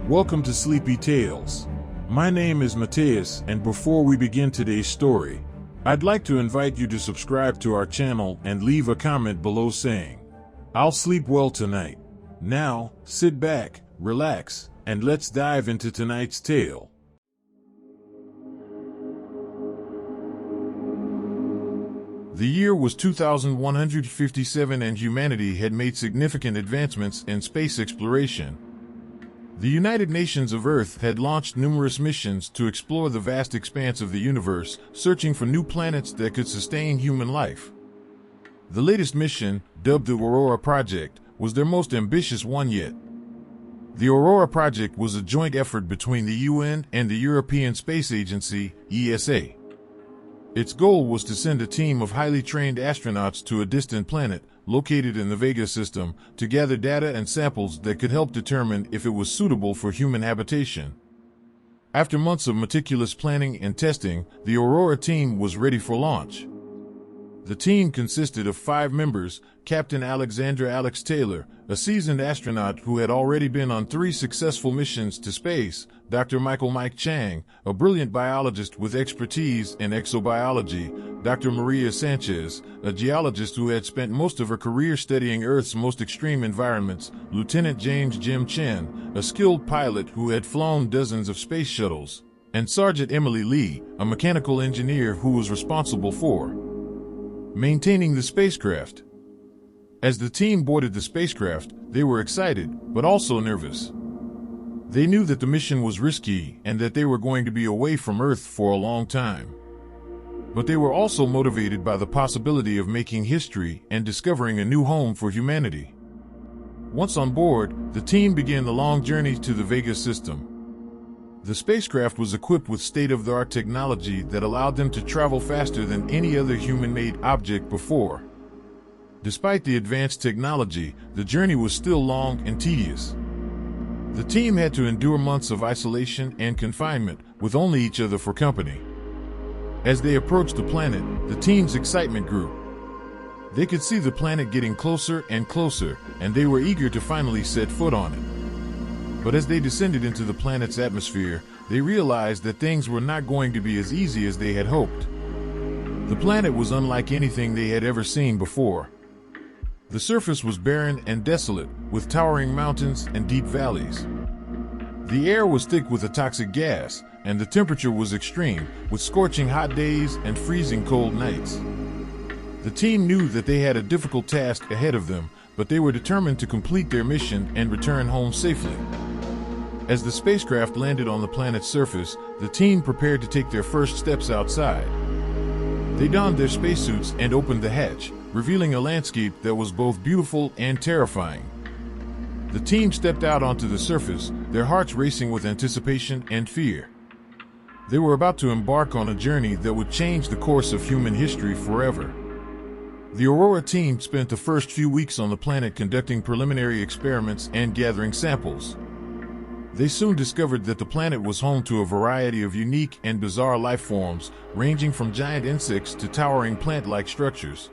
Welcome to Sleepy Tales. My name is Mateus, and before we begin today's story, I'd like to invite you to subscribe to our channel and leave a comment below saying, "I'll sleep well tonight." Now, sit back, relax, and let's dive into tonight's tale. The year was 2157 and humanity had made significant advancements in space exploration. The United Nations of Earth had launched numerous missions to explore the vast expanse of the universe, searching for new planets that could sustain human life. The latest mission, dubbed the Aurora Project, was their most ambitious one yet. The Aurora Project was a joint effort between the UN and the European Space Agency, ESA. Its goal was to send a team of highly trained astronauts to a distant planet, located in the Vega system, to gather data and samples that could help determine if it was suitable for human habitation. After months of meticulous planning and testing, the Aurora team was ready for launch. The team consisted of 5 members: Captain Alexander Alex Taylor, a seasoned astronaut who had already been on 3 successful missions to space; Dr. Michael Mike Chang, a brilliant biologist with expertise in exobiology; Dr. Maria Sanchez, a geologist who had spent most of her career studying Earth's most extreme environments; Lieutenant James Jim Chen, a skilled pilot who had flown dozens of space shuttles; and Sergeant Emily Lee, a mechanical engineer who was responsible for maintaining the spacecraft. As the team boarded the spacecraft, they were excited, but also nervous. They knew that the mission was risky and that they were going to be away from Earth for a long time. But they were also motivated by the possibility of making history and discovering a new home for humanity. Once on board, the team began the long journey to the Vega system. The spacecraft was equipped with state-of-the-art technology that allowed them to travel faster than any other human-made object before. Despite the advanced technology, the journey was still long and tedious. The team had to endure months of isolation and confinement, with only each other for company. As they approached the planet, the team's excitement grew. They could see the planet getting closer and closer, and they were eager to finally set foot on it. But as they descended into the planet's atmosphere, they realized that things were not going to be as easy as they had hoped. The planet was unlike anything they had ever seen before. The surface was barren and desolate, with towering mountains and deep valleys. The air was thick with a toxic gas, and the temperature was extreme, with scorching hot days and freezing cold nights. The team knew that they had a difficult task ahead of them, but they were determined to complete their mission and return home safely. As the spacecraft landed on the planet's surface, the team prepared to take their first steps outside. They donned their spacesuits and opened the hatch, revealing a landscape that was both beautiful and terrifying. The team stepped out onto the surface, their hearts racing with anticipation and fear. They were about to embark on a journey that would change the course of human history forever. The Aurora team spent the first few weeks on the planet conducting preliminary experiments and gathering samples. They soon discovered that the planet was home to a variety of unique and bizarre life forms, ranging from giant insects to towering plant-like structures.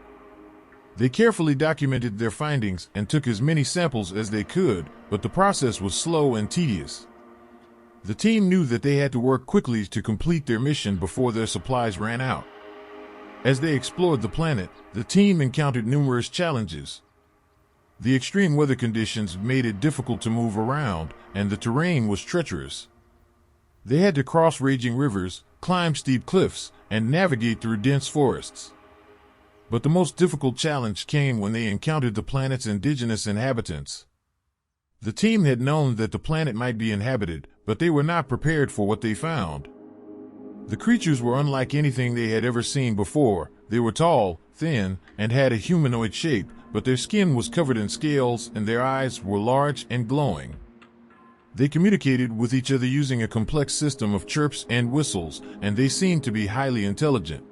They carefully documented their findings and took as many samples as they could, but the process was slow and tedious. The team knew that they had to work quickly to complete their mission before their supplies ran out. As they explored the planet, the team encountered numerous challenges. The extreme weather conditions made it difficult to move around, and the terrain was treacherous. They had to cross raging rivers, climb steep cliffs, and navigate through dense forests. But the most difficult challenge came when they encountered the planet's indigenous inhabitants. The team had known that the planet might be inhabited, but they were not prepared for what they found. The creatures were unlike anything they had ever seen before. They were tall, thin, and had a humanoid shape, but their skin was covered in scales and their eyes were large and glowing. They communicated with each other using a complex system of chirps and whistles, and they seemed to be highly intelligent.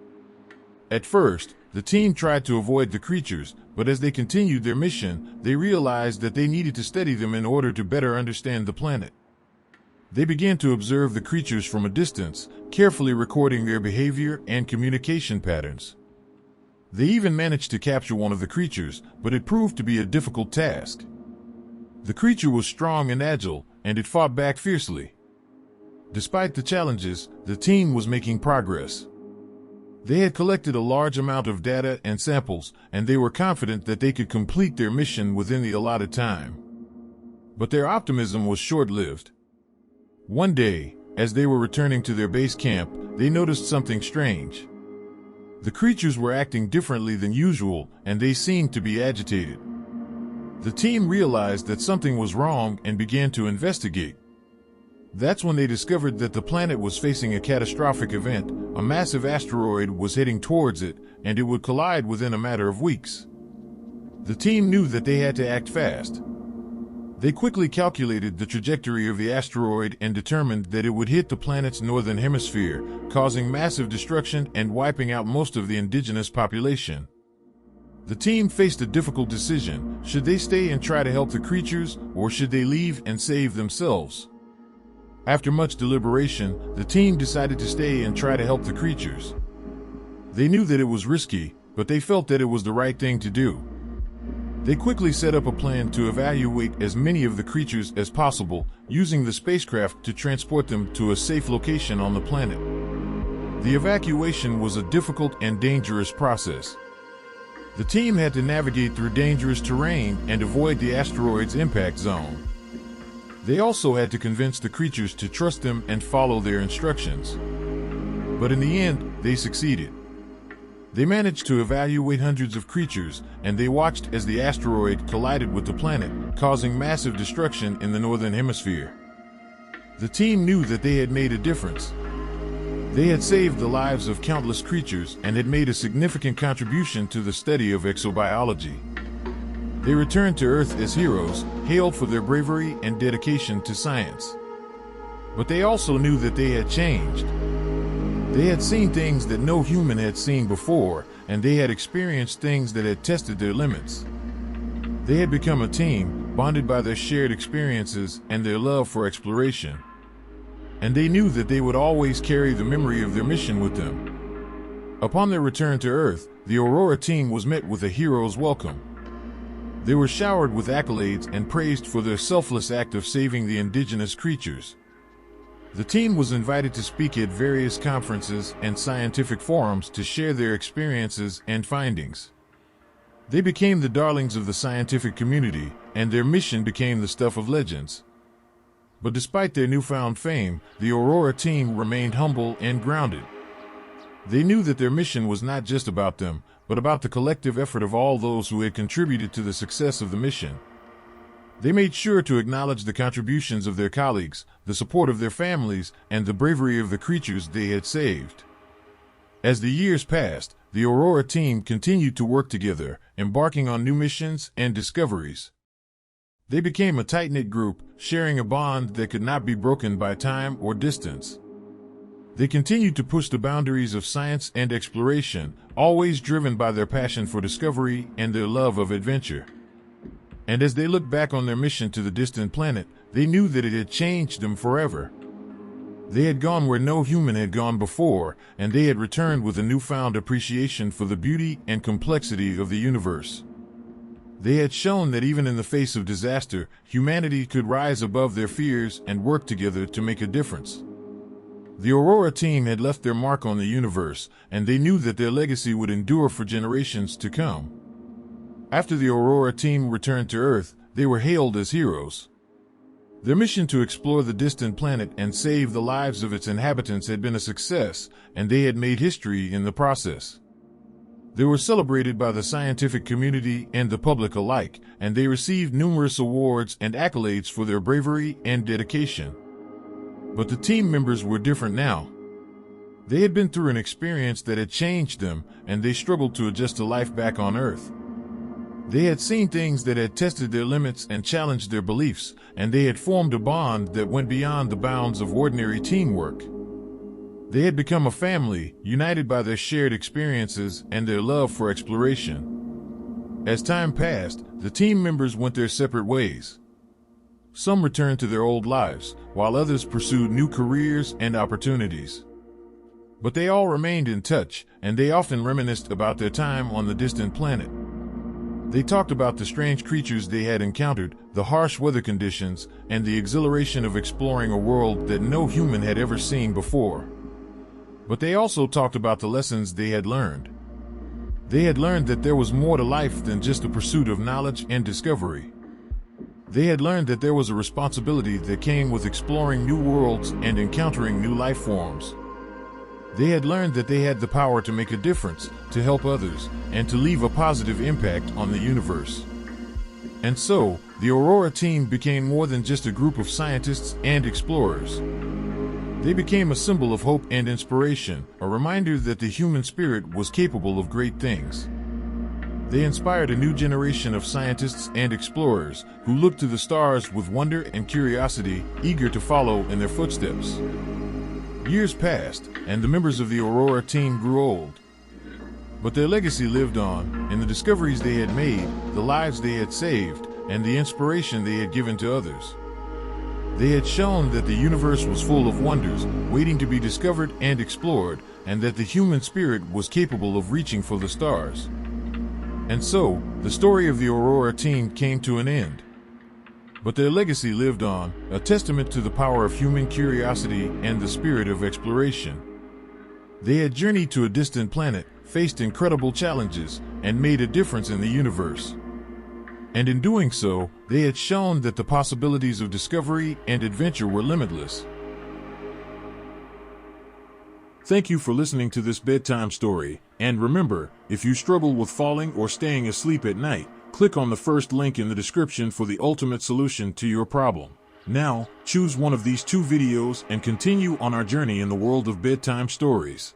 At first, the team tried to avoid the creatures, but as they continued their mission, they realized that they needed to study them in order to better understand the planet. They began to observe the creatures from a distance, carefully recording their behavior and communication patterns. They even managed to capture one of the creatures, but it proved to be a difficult task. The creature was strong and agile, and it fought back fiercely. Despite the challenges, the team was making progress. They had collected a large amount of data and samples, and they were confident that they could complete their mission within the allotted time. But their optimism was short-lived. One day, as they were returning to their base camp, they noticed something strange. The creatures were acting differently than usual, and they seemed to be agitated. The team realized that something was wrong and began to investigate. That's when they discovered that the planet was facing a catastrophic event. A massive asteroid was heading towards it, and it would collide within a matter of weeks. The team knew that they had to act fast. They quickly calculated the trajectory of the asteroid and determined that it would hit the planet's northern hemisphere, causing massive destruction and wiping out most of the indigenous population. The team faced a difficult decision. Should they stay and try to help the creatures, or should they leave and save themselves? After much deliberation, the team decided to stay and try to help the creatures. They knew that it was risky, but they felt that it was the right thing to do. They quickly set up a plan to evaluate as many of the creatures as possible, using the spacecraft to transport them to a safe location on the planet. The evacuation was a difficult and dangerous process. The team had to navigate through dangerous terrain and avoid the asteroid's impact zone. They also had to convince the creatures to trust them and follow their instructions. But in the end, they succeeded. They managed to evaluate hundreds of creatures, and they watched as the asteroid collided with the planet, causing massive destruction in the northern hemisphere. The team knew that they had made a difference. They had saved the lives of countless creatures and had made a significant contribution to the study of exobiology. They returned to Earth as heroes, hailed for their bravery and dedication to science. But they also knew that they had changed. They had seen things that no human had seen before, and they had experienced things that had tested their limits. They had become a team, bonded by their shared experiences and their love for exploration. And they knew that they would always carry the memory of their mission with them. Upon their return to Earth, the Aurora team was met with a hero's welcome. They were showered with accolades and praised for their selfless act of saving the indigenous creatures. The team was invited to speak at various conferences and scientific forums to share their experiences and findings. They became the darlings of the scientific community, and their mission became the stuff of legends. But despite their newfound fame, the Aurora team remained humble and grounded. They knew that their mission was not just about them, but about the collective effort of all those who had contributed to the success of the mission. They made sure to acknowledge the contributions of their colleagues, the support of their families, and the bravery of the creatures they had saved. As the years passed, the Aurora team continued to work together, embarking on new missions and discoveries. They became a tight-knit group, sharing a bond that could not be broken by time or distance. They continued to push the boundaries of science and exploration, always driven by their passion for discovery and their love of adventure. And as they looked back on their mission to the distant planet, they knew that it had changed them forever. They had gone where no human had gone before, and they had returned with a newfound appreciation for the beauty and complexity of the universe. They had shown that even in the face of disaster, humanity could rise above their fears and work together to make a difference. The Aurora team had left their mark on the universe, and they knew that their legacy would endure for generations to come. After the Aurora team returned to Earth, they were hailed as heroes. Their mission to explore the distant planet and save the lives of its inhabitants had been a success, and they had made history in the process. They were celebrated by the scientific community and the public alike, and they received numerous awards and accolades for their bravery and dedication. But the team members were different now. They had been through an experience that had changed them, and they struggled to adjust to life back on Earth. They had seen things that had tested their limits and challenged their beliefs, and they had formed a bond that went beyond the bounds of ordinary teamwork. They had become a family, united by their shared experiences and their love for exploration. As time passed, the team members went their separate ways. Some returned to their old lives, while others pursued new careers and opportunities. But they all remained in touch, and they often reminisced about their time on the distant planet. They talked about the strange creatures they had encountered, the harsh weather conditions, and the exhilaration of exploring a world that no human had ever seen before. But they also talked about the lessons they had learned. They had learned that there was more to life than just the pursuit of knowledge and discovery. They had learned that there was a responsibility that came with exploring new worlds and encountering new life forms. They had learned that they had the power to make a difference, to help others, and to leave a positive impact on the universe. And so, the Aurora team became more than just a group of scientists and explorers. They became a symbol of hope and inspiration, a reminder that the human spirit was capable of great things. They inspired a new generation of scientists and explorers who looked to the stars with wonder and curiosity, eager to follow in their footsteps. Years passed, and the members of the Aurora team grew old. But their legacy lived on, in the discoveries they had made, the lives they had saved, and the inspiration they had given to others. They had shown that the universe was full of wonders, waiting to be discovered and explored, and that the human spirit was capable of reaching for the stars. And so, the story of the Aurora team came to an end. But their legacy lived on, a testament to the power of human curiosity and the spirit of exploration. They had journeyed to a distant planet, faced incredible challenges, and made a difference in the universe. And in doing so, they had shown that the possibilities of discovery and adventure were limitless. Thank you for listening to this bedtime story, and remember, if you struggle with falling or staying asleep at night, click on the first link in the description for the ultimate solution to your problem. Now, choose one of these two videos and continue on our journey in the world of bedtime stories.